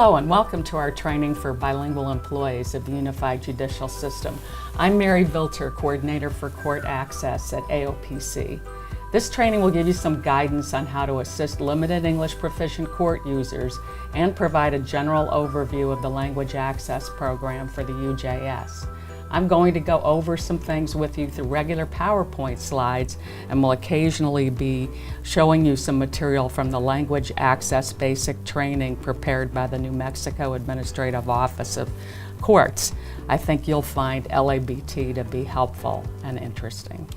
Hello and welcome to our training for bilingual employees of the Unified Judicial System. I'm Mary Vilter, Coordinator for Court Access at AOPC. This training will give you some guidance on how to assist limited English proficient court users and provide a general overview of the Language Access Program for the UJS. I'm going to go over some things with you through regular PowerPoint slides, and will occasionally be showing you some material from the Language Access Basic Training prepared by the New Mexico Administrative Office of Courts. I think you'll find LABT to be helpful and interesting.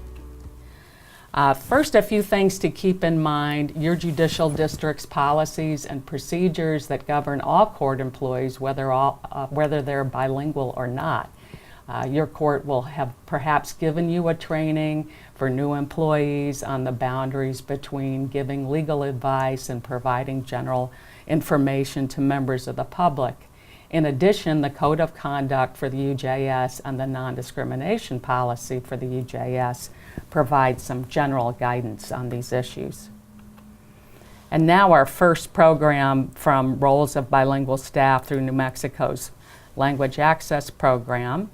First, a few things to keep in mind. Your judicial district's policies and procedures that govern all court employees, whether they're bilingual or not. Your court will have perhaps given you a training for new employees on the boundaries between giving legal advice and providing general information to members of the public. In addition, the Code of Conduct for the UJS and the Non-Discrimination Policy for the UJS provide some general guidance on these issues. And now our first program from Roles of Bilingual Staff through New Mexico's Language Access Program.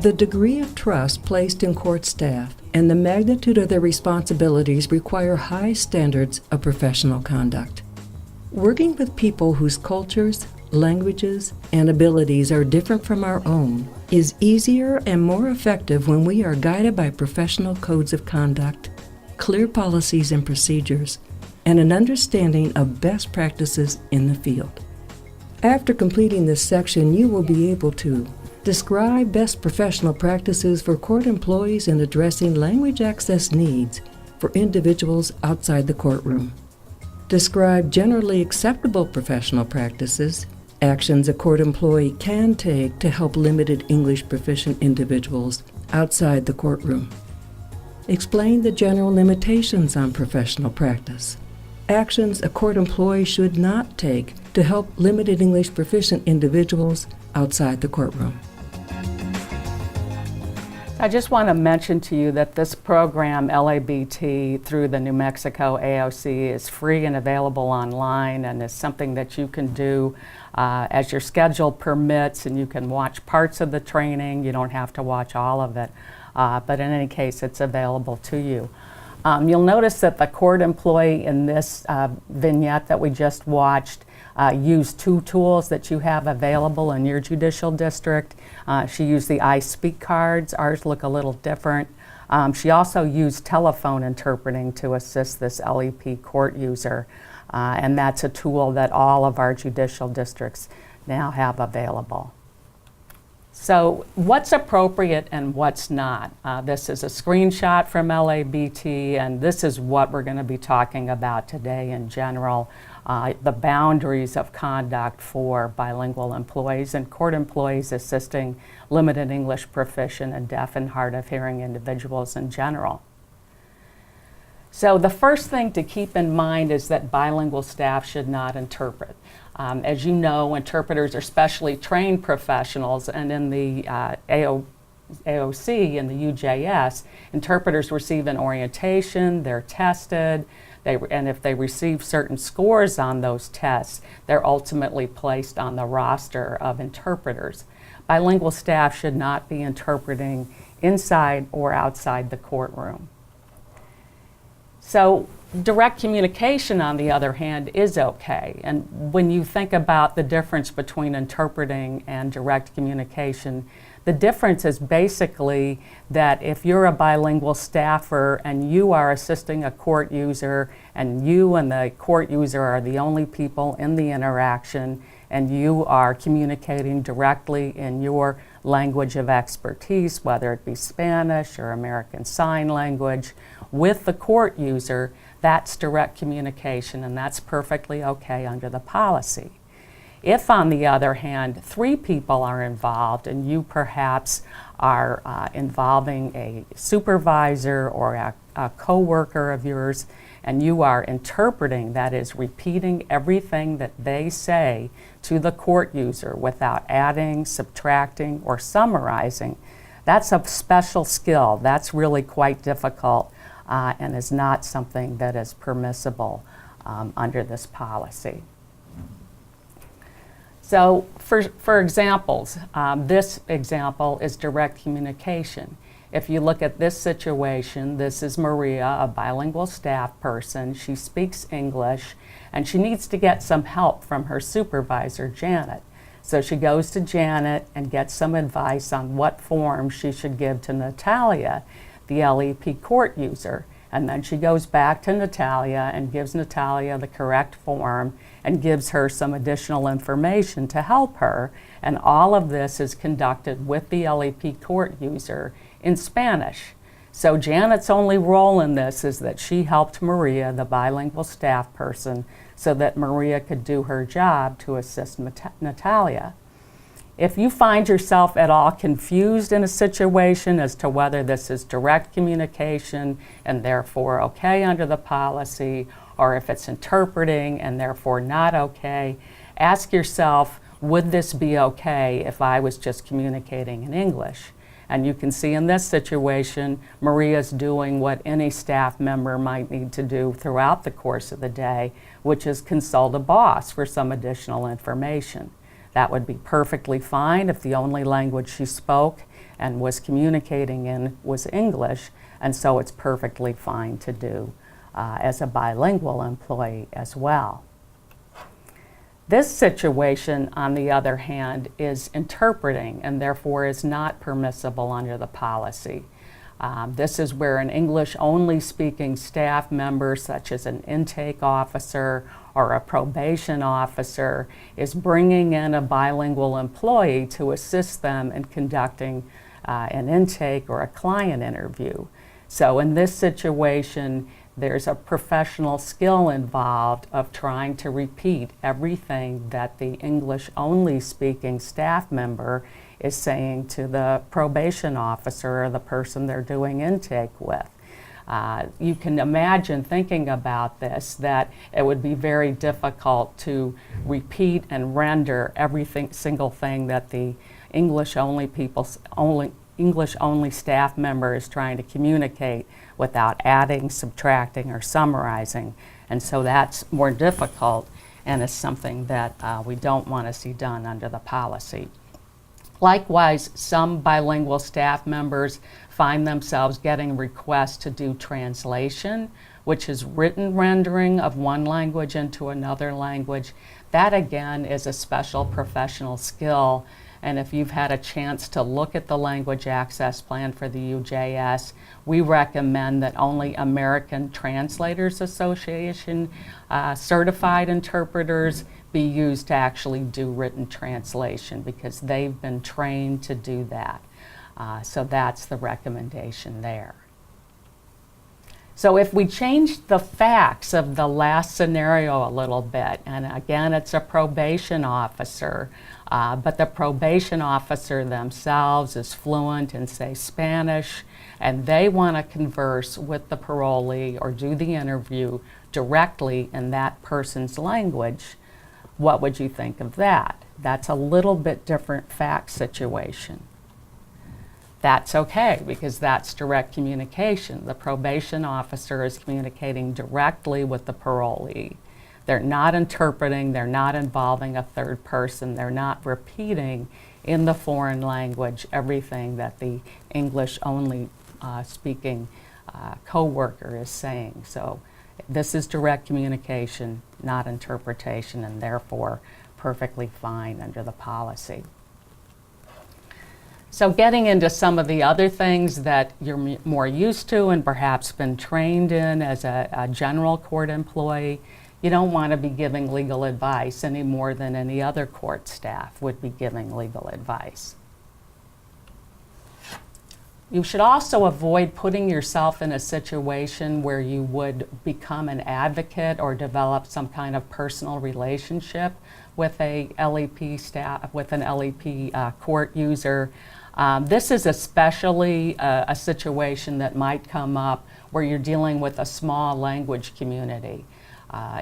The degree of trust placed in court staff and the magnitude of their responsibilities require high standards of professional conduct. Working with people whose cultures, languages, and abilities are different from our own is easier and more effective when we are guided by professional codes of conduct, clear policies and procedures, and an understanding of best practices in the field. After completing this section, you will be able to describe best professional practices for court employees in addressing language access needs for individuals outside the courtroom. Describe generally acceptable professional practices, actions a court employee can take to help limited English proficient individuals outside the courtroom. Explain the general limitations on professional practice. Actions a court employee should not take to help limited English proficient individuals outside the courtroom. I just want to mention to you that this program, LABT, through the New Mexico AOC, is free and available online, and is something that you can do as your schedule permits, and you can watch parts of the training. You don't have to watch all of it, but in any case, it's available to you. You'll notice that the court employee in this vignette that we just watched used two tools that you have available in your judicial district. She used the I Speak cards. Ours look a little different. She also used telephone interpreting to assist this LEP court user, and that's a tool that all of our judicial districts now have available. So what's appropriate and what's not? This is a screenshot from LABT, and this is what we're going to be talking about today in general, the boundaries of conduct for bilingual employees and court employees assisting limited English proficient and deaf and hard of hearing individuals in general. So the first thing to keep in mind is that bilingual staff should not interpret. As you know, interpreters are specially trained professionals, and in the AOC and the UJS, interpreters receive an orientation, they're tested, and if they receive certain scores on those tests, they're ultimately placed on the roster of interpreters. Bilingual staff should not be interpreting inside or outside the courtroom. So direct communication, on the other hand, is okay. And when you think about the difference between interpreting and direct communication, the difference is basically that if you're a bilingual staffer and you are assisting a court user, and you and the court user are the only people in the interaction, and you are communicating directly in your language of expertise, whether it be Spanish or American Sign Language, with the court user, that's direct communication, and that's perfectly okay under the policy. If, on the other hand, three people are involved and you perhaps are involving a supervisor or a co-worker of yours, and you are interpreting, that is, repeating everything that they say to the court user without adding, subtracting, or summarizing, that's a special skill. That's really quite difficult and is not something that is permissible under this policy. So for examples, this example is direct communication. If you look at this situation, this is Maria, a bilingual staff person. She speaks English, and she needs to get some help from her supervisor, Janet. So she goes to Janet and gets some advice on what form she should give to Natalia, the LEP court user. And then she goes back to Natalia and gives Natalia the correct form and gives her some additional information to help her. And all of this is conducted with the LEP court user in Spanish. So Janet's only role in this is that she helped Maria, the bilingual staff person, so that Maria could do her job to assist Natalia. If you find yourself at all confused in a situation as to whether this is direct communication and therefore okay under the policy, or if it's interpreting and therefore not okay, ask yourself, would this be okay if I was just communicating in English? And you can see in this situation, Maria's doing what any staff member might need to do throughout the course of the day, which is consult a boss for some additional information. That would be perfectly fine if the only language she spoke and was communicating in was English, and so it's perfectly fine to do as a bilingual employee as well. This situation, on the other hand, is interpreting and therefore is not permissible under the policy. This is where an English-only speaking staff member, such as an intake officer or a probation officer, is bringing in a bilingual employee to assist them in conducting an intake or a client interview. So in this situation, there's a professional skill involved of trying to repeat everything that the English-only speaking staff member is saying to the probation officer or the person they're doing intake with. You can imagine thinking about this, that it would be very difficult to repeat and render single thing that the English-only staff member is trying to communicate without adding, subtracting, or summarizing. And so that's more difficult and is something that we don't want to see done under the policy. Likewise, some bilingual staff members find themselves getting requests to do translation, which is written rendering of one language into another language. That again is a special professional skill. And if you've had a chance to look at the language access plan for the UJS, we recommend that only American Translators Association certified interpreters be used to actually do written translation, because they've been trained to do that. So that's the recommendation there. So if we change the facts of the last scenario a little bit, and again, it's a probation officer, but the probation officer themselves is fluent in, say, Spanish, and they want to converse with the parolee or do the interview directly in that person's language, what would you think of that? That's a little bit different fact situation. That's okay, because that's direct communication. The probation officer is communicating directly with the parolee. They're not interpreting, they're not involving a third person, they're not repeating in the foreign language everything that the English-only speaking co-worker is saying. So this is direct communication, not interpretation, and therefore perfectly fine under the policy. So getting into some of the other things that you're more used to and perhaps been trained in as a general court employee, you don't want to be giving legal advice any more than any other court staff would be giving legal advice. You should also avoid putting yourself in a situation where you would become an advocate or develop some kind of personal relationship with a LEP staff, with an LEP court user. This is especially a situation that might come up where you're dealing with a small language community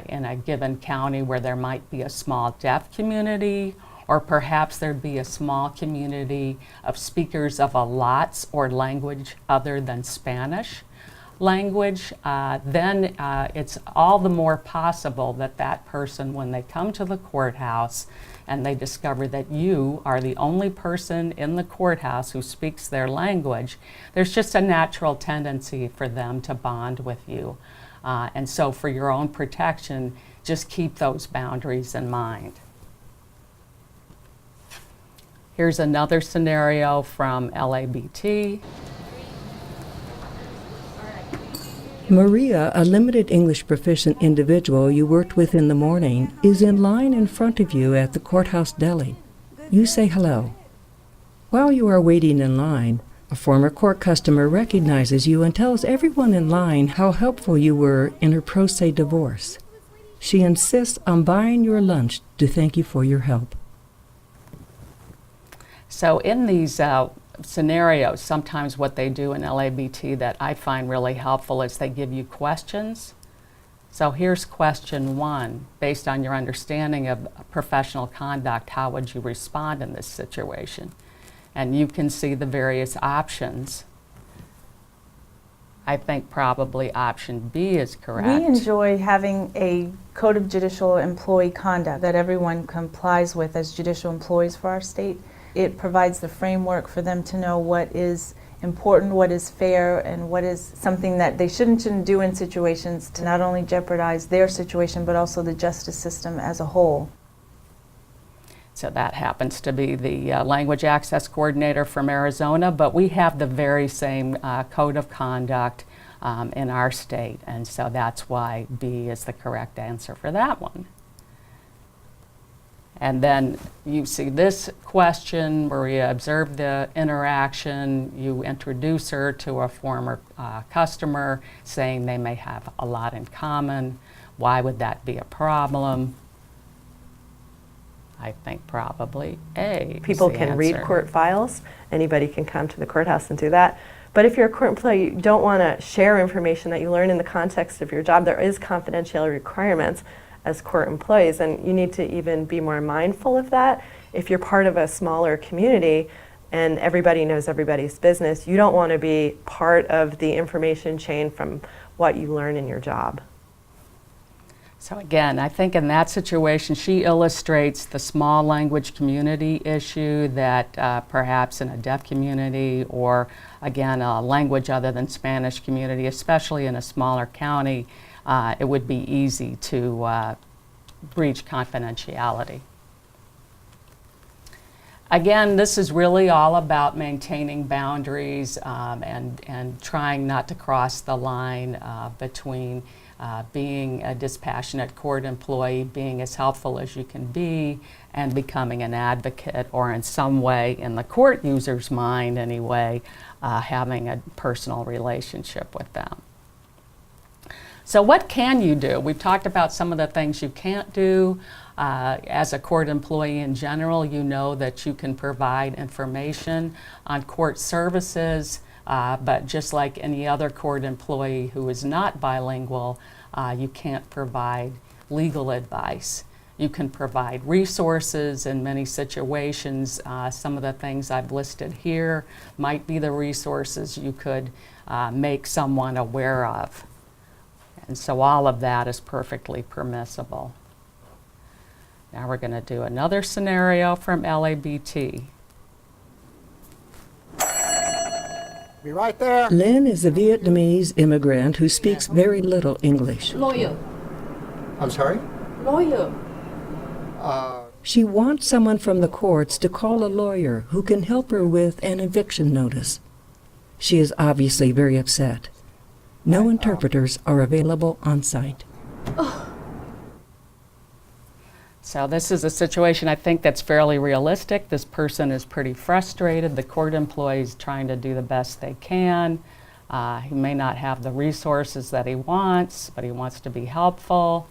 in a given county, where there might be a small deaf community, or perhaps there'd be a small community of speakers of a LOTS or language other than Spanish. language, then it's all the more possible that that person, when they come to the courthouse and they discover that you are the only person in the courthouse who speaks their language, there's just a natural tendency for them to bond with you. And so for your own protection, just keep those boundaries in mind. Here's another scenario from LABT. Maria, a limited English proficient individual you worked with in the morning, is in line in front of you at the courthouse deli. You say hello. While you are waiting in line, a former court customer recognizes you and tells everyone in line how helpful you were in her pro se divorce. She insists on buying your lunch to thank you for your help. So in these scenarios, sometimes what they do in LABT that I find really helpful is they give you questions. So here's question 1. Based on your understanding of professional conduct, how would you respond in this situation? And you can see the various options. I think probably option B is correct. We enjoy having a code of judicial employee conduct that everyone complies with as judicial employees for our state. It provides the framework for them to know what is important, what is fair, and what is something that they shouldn't do in situations to not only jeopardize their situation, but also the justice system as a whole. So that happens to be the language access coordinator from Arizona, but we have the very same code of conduct in our state, and so that's why B is the correct answer for that one. And then you see this question, Maria observed the interaction, you introduce her to a former customer saying they may have a lot in common. Why would that be a problem? I think probably A. People can read court files. Anybody can come to the courthouse and do that. But if you're a court employee, you don't want to share information that you learn in the context of your job. There is confidentiality requirements as court employees, and you need to even be more mindful of that. If you're part of a smaller community and everybody knows everybody's business, you don't want to be part of the information chain from what you learn in your job. So again, I think in that situation, she illustrates the small language community issue that perhaps in a deaf community or, again, a language other than Spanish community, especially in a smaller county, it would be easy to breach confidentiality. Again, this is really all about maintaining boundaries and trying not to cross the line between being a dispassionate court employee, being as helpful as you can be, and becoming an advocate, or in some way, in the court user's mind anyway, having a personal relationship with them. So what can you do? We've talked about some of the things you can't do. As a court employee in general, you know that you can provide information on court services, but just like any other court employee who is not bilingual, you can't provide legal advice. You can provide resources in many situations. Some of the things I've listed here might be the resources you could make someone aware of. And so all of that is perfectly permissible. Now we're going to do another scenario from LABT. Be right there. Lynn is a Vietnamese immigrant who speaks very little English. Lawyer. I'm sorry? Lawyer. She wants someone from the courts to call a lawyer who can help her with an eviction notice. She is obviously very upset. No interpreters are available on site. So this is a situation I think that's fairly realistic. This person is pretty frustrated. The court employee is trying to do the best they can. He may not have the resources that he wants, but he wants to be helpful.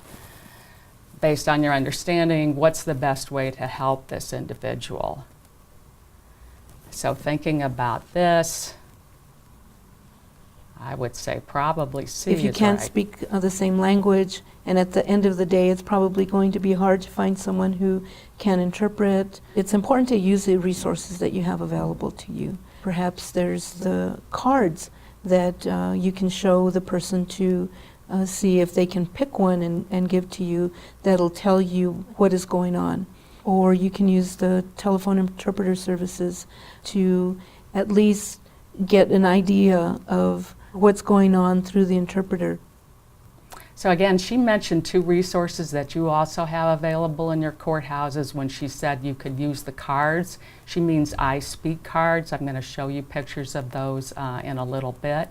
Based on your understanding, what's the best way to help this individual? So thinking about this, I would say probably C If you is can't right. speak the same language, and at the end of the day, it's probably going to be hard to find someone who can interpret. It's important to use the resources that you have available to you. Perhaps there's the cards that you can show the person to see if they can pick one and give to you that'll tell you what is going on. Or you can use the telephone interpreter services to at least get an idea of what's going on through the interpreter. So again, she mentioned 2 resources that you also have available in your courthouses when she said you could use the cards. She means I Speak cards. I'm going to show you pictures of those in a little bit.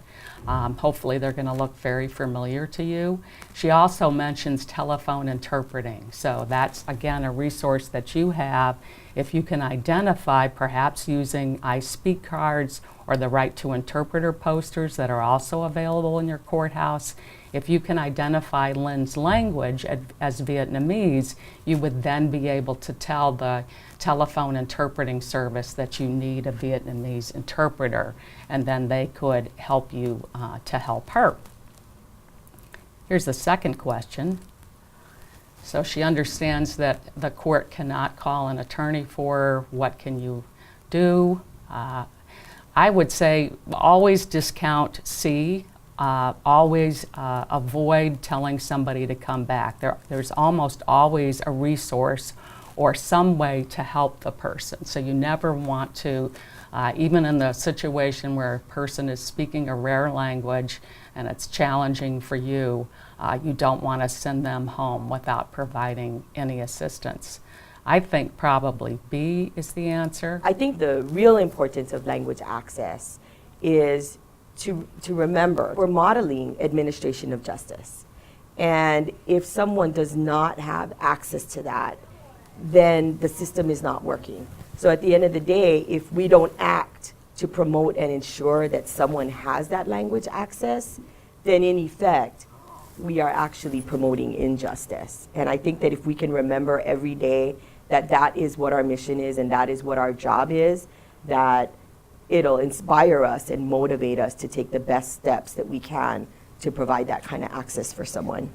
Hopefully they're going to look very familiar to you. She also mentions telephone interpreting. So that's again a resource that you have. If you can identify, perhaps using I Speak cards or the Right to Interpreter posters that are also available in your courthouse, if you can identify Lynn's language as Vietnamese, you would then be able to tell the telephone interpreting service that you need a Vietnamese interpreter, and then they could help you to help her. Here's the second question. So she understands that the court cannot call an attorney for her. What can you do? I would say always discount C. Always avoid telling somebody to come back. There's almost always a resource or some way to help the person. So you never want to, even in the situation where a person is speaking a rare language and it's challenging for you, you don't want to send them home without providing any assistance. I think probably B is the answer. I think the real importance of language access is to remember we're modeling administration of justice. And if someone does not have access to that, then the system is not working. So at the end of the day, if we don't act to promote and ensure that someone has that language access, then in effect, we are actually promoting injustice. And I think that if we can remember every day that that is what our mission is and that is what our job is, that it'll inspire us and motivate us to take the best steps that we can to provide that kind of access for someone.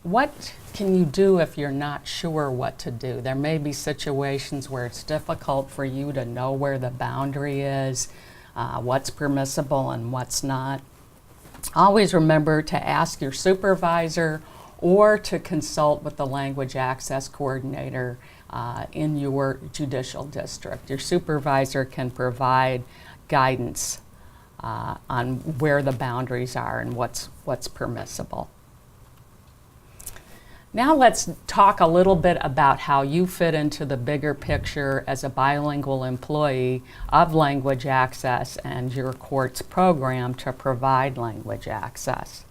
What can you do if you're not sure what to do? There may be situations where it's difficult for you to know where the boundary is, what's permissible and what's not. Always remember to ask your supervisor or to consult with the language access coordinator in your judicial district. Your supervisor can provide guidance on where the boundaries are and what's permissible. Now let's talk a little bit about how you fit into the bigger picture as a bilingual employee of language access and your court's program to provide language access.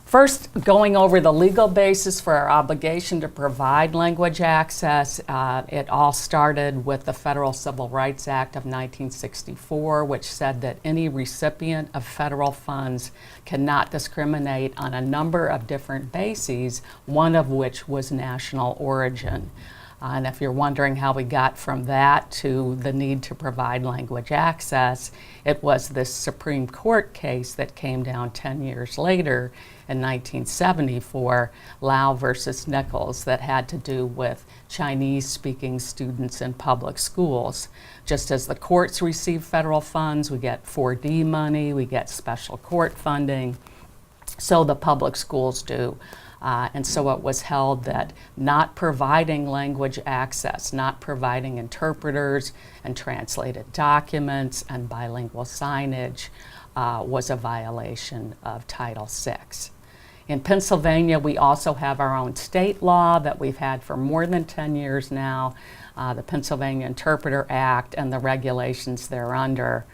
First, going over the legal basis for our obligation to provide language access, it all started with the Federal Civil Rights Act of 1964, which said that any recipient of federal funds cannot discriminate on a number of different bases, one of which was national origin. And if you're wondering how we got from that to the need to provide language access, it was this Supreme Court case that came down 10 years later in 1974, Lau versus Nichols, that had to do with Chinese-speaking students in public schools. Just as the courts receive federal funds, we get 4D money, we get special court funding, so the public schools do. And so it was held that not providing language access, not providing interpreters and translated documents and bilingual signage was a violation of Title VI. In Pennsylvania, we also have our own state law that we've had for more than 10 years now, the Pennsylvania Interpreter Act and the regulations thereunder,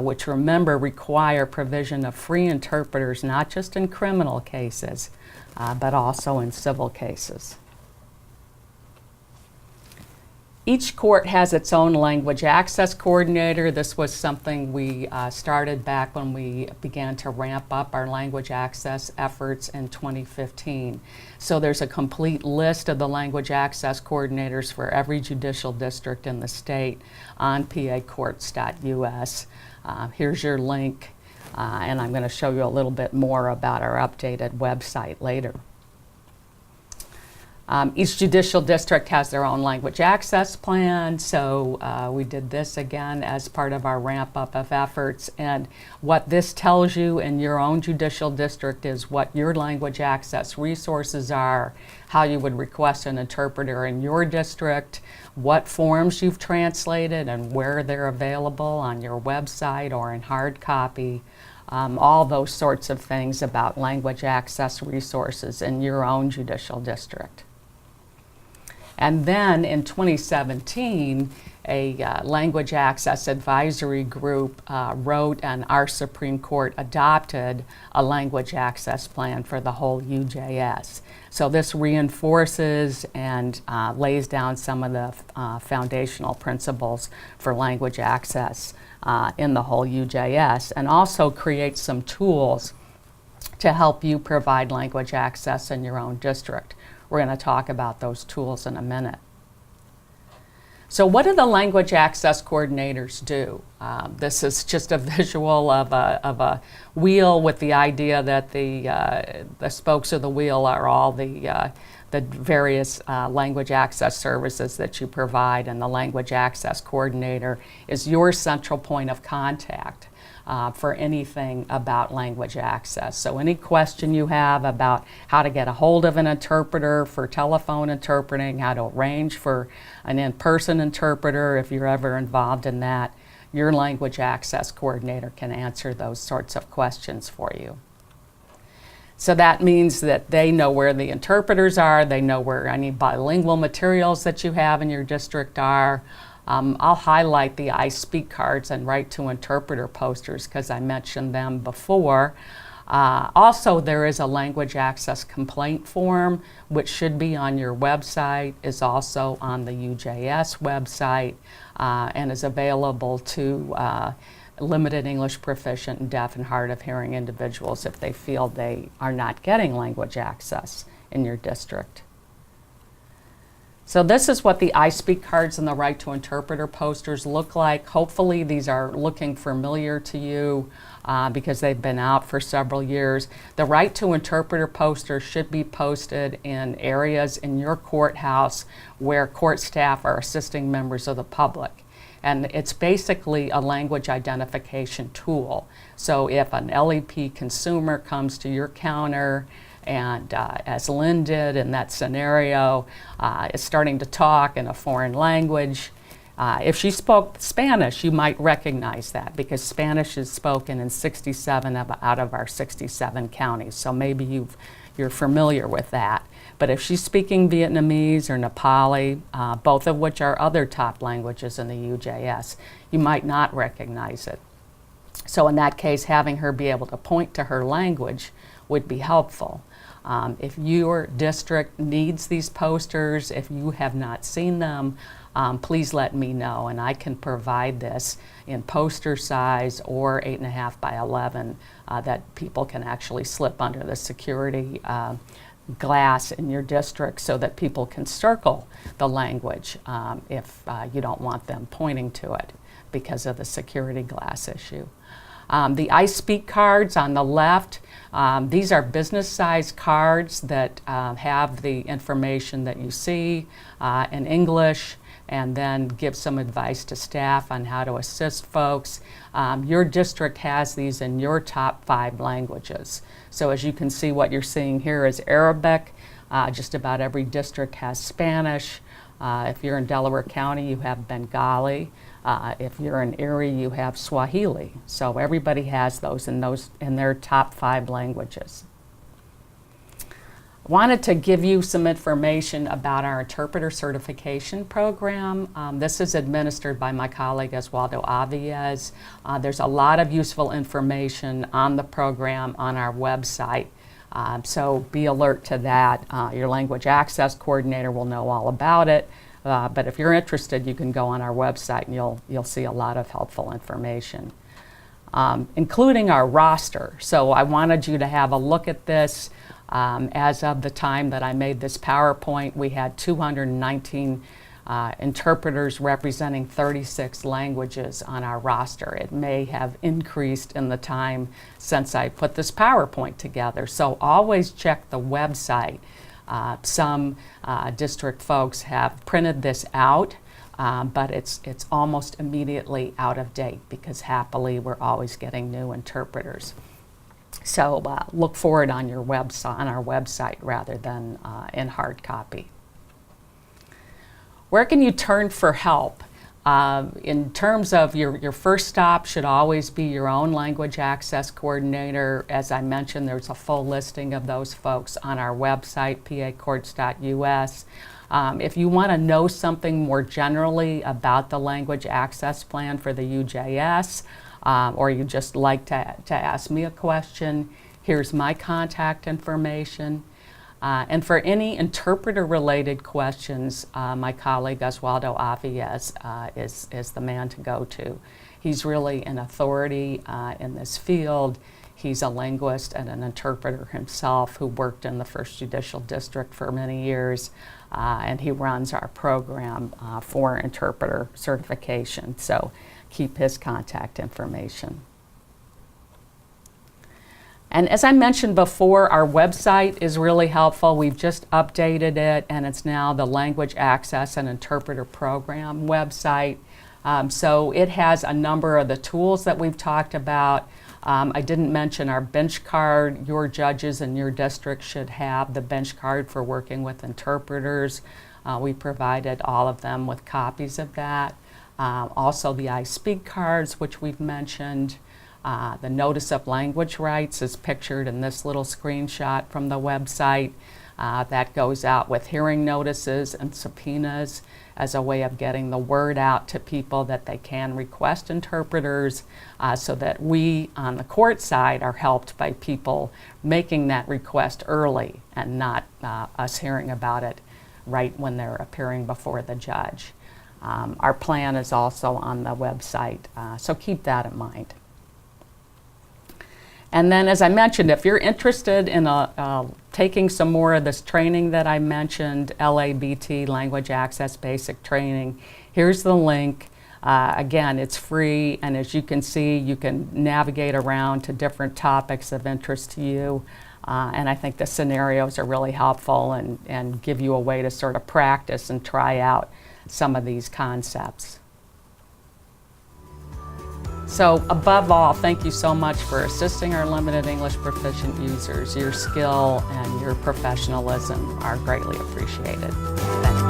which, remember, require provision of free interpreters not just in criminal cases, but also in civil cases. Each court has its own language access coordinator. This was something we started back when we began to ramp up our language access efforts in 2015. So there's a complete list of the language access coordinators for every judicial district in the state on pacourts.us. Here's your link. And I'm going to show you a little bit more about our updated website later. Each judicial district has their own language access plan, so we did this again as part of our ramp up of efforts. And what this tells you in your own judicial district is what your language access resources are, how you would request an interpreter in your district, what forms you've translated and where they're available on your website or in hard copy. All those sorts of things about language access resources in your own judicial district. And then in 2017, a language access advisory group wrote and our Supreme Court adopted a language access plan for the whole UJS. So this reinforces and lays down some of the foundational principles for language access in the whole UJS, and also creates some tools to help you provide language access in your own district. We're going to talk about those tools in a minute. So what do the language access coordinators do? This is just a visual of a wheel with the idea that the spokes of the wheel are all the various language access services that you provide, and the language access coordinator is your central point of contact for anything about language access. So any question you have about how to get a hold of an interpreter for telephone interpreting, how to arrange for an in-person interpreter if you're ever involved in that, your language access coordinator can answer those sorts of questions for you. So that means that they know where the interpreters are, they know where any bilingual materials that you have in your district are. I'll highlight the I Speak cards and Right to Interpreter posters because I mentioned them before. Also, there is a language access complaint form, which should be on your website, is also on the UJS website, and is available to limited English proficient and deaf and hard of hearing individuals if they feel they are not getting language access in your district. So this is what the I Speak cards and the Right to Interpreter posters look like. Hopefully these are looking familiar to you because they've been out for several years. The Right to Interpreter posters should be posted in areas in your courthouse where court staff are assisting members of the public. And it's basically a language identification tool. So if an LEP consumer comes to your counter and as Lynn did in that scenario, is starting to talk in a foreign language. If she spoke Spanish, you might recognize that because Spanish is spoken in 67 out of our 67 counties. So maybe you're familiar with that. But if she's speaking Vietnamese or Nepali, both of which are other top languages in the UJS, you might not recognize it. So in that case, having her be able to point to her language would be helpful. If your district needs these posters, if you have not seen them, please let me know, and I can provide this in poster size or 8.5 by 11 that people can actually slip under the security glass in your district so that people can circle the language if you don't want them pointing to it because of the security glass issue. The I Speak cards on the left, these are business-sized cards that have the information that you see in English, and then give some advice to staff on how to assist folks. Your district has these in your top 5 languages. So as you can see, what you're seeing here is Arabic. Just about every district has Spanish. If you're in Delaware County, you have Bengali. If you're in Erie, you have Swahili. So everybody has those in their top 5 languages. Wanted to give you some information about our interpreter certification program. This is administered by my colleague Oswaldo Aviez. There's a lot of useful information on the program on our website. So be alert to that. Your language access coordinator will know all about it. But if you're interested, you can go on our website and you'll see a lot of helpful information, including our roster. So I wanted you to have a look at this. As of the time that I made this PowerPoint, we had 219 interpreters representing 36 languages on our roster. It may have increased in the time since I put this PowerPoint together. So always check the website Some district folks have printed this out, but it's almost immediately out of date because happily we're always getting new interpreters. So look for it on your website, on our website rather than in hard copy. Where can you turn for help? In terms of your first stop should always be your own language access coordinator. As I mentioned, there's a full listing of those folks on our website, pacourts.us. If you want to know something more generally about the language access plan for the UJS, or you just like to ask me a question, here's my contact information. And for any interpreter-related questions, my colleague Oswaldo Aviez is the man to go to. He's really an authority in this field. He's a linguist and an interpreter himself who worked in the 1st Judicial District for many years, and he runs our program for interpreter certification. So keep his contact information. And as I mentioned before, our website is really helpful. We've just updated it, and it's now the Language Access and Interpreter Program website. So it has a number of the tools that we've talked about. I didn't mention our bench card. Your judges in your district should have the bench card for working with interpreters. We provided all of them with copies of that. Also the I Speak cards, which we've mentioned. The Notice of Language Rights is pictured in this little screenshot from the website. That goes out with hearing notices and subpoenas as a way of getting the word out to people that they can request interpreters, so that we on the court side are helped by people making that request early and not us hearing about it right when they're appearing before the judge. Our plan is also on the website, so keep that in mind. And then, as I mentioned, if you're interested in taking some more of this training that I mentioned, LABT, Language Access Basic Training, here's the link. Again, it's free, and as you can see, you can navigate around to different topics of interest to you. And I think the scenarios are really helpful and give you a way to sort of practice and try out some of these concepts. So above all, thank you so much for assisting our limited English proficient users. Your skill and your professionalism are greatly appreciated. Thank you.